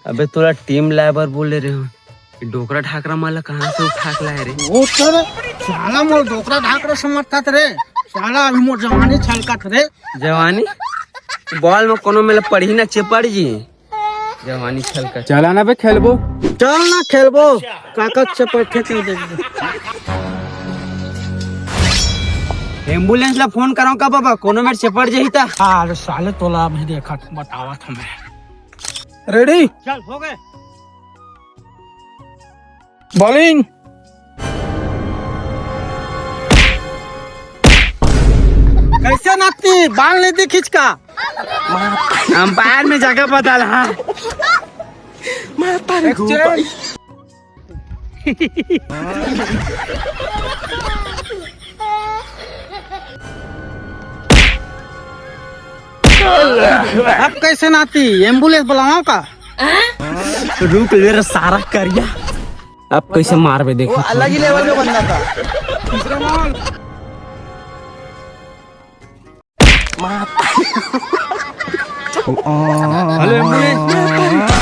अबे तोला team Liber बोल रहे हो, डोकरा ढाकरा माला कहाँ से उठा के लाए रे? वो तर साला मोर डोकरा ढाकरा समझता रे साला, अभी मोर जवानी छलकत रे। जवानी बॉल में कोनो में पड़ी ना चेपड़ जी, जवानी छलकत। चला ना बे खेलबो। चल ना खेलबो, काकत से पैठे कर देंगे। एम्बुलेंस ला फोन कराओ का बाबा, कोनो में चेपड़ जही था। अरे साले तोला अभी देखा बतावा था मैं। रेडी चल हो गए। बॉलिंग। कैसे नाती बाल नहीं दी खींच का? अंपायर में जगह बदल। हाँ अब कैसे नाती एम्बुलेंस बुलाओ का? रुक ले सारा करिया, अब कैसे मार बे देखो। अलग ही लेवल का बंदा था। Hello ambulance.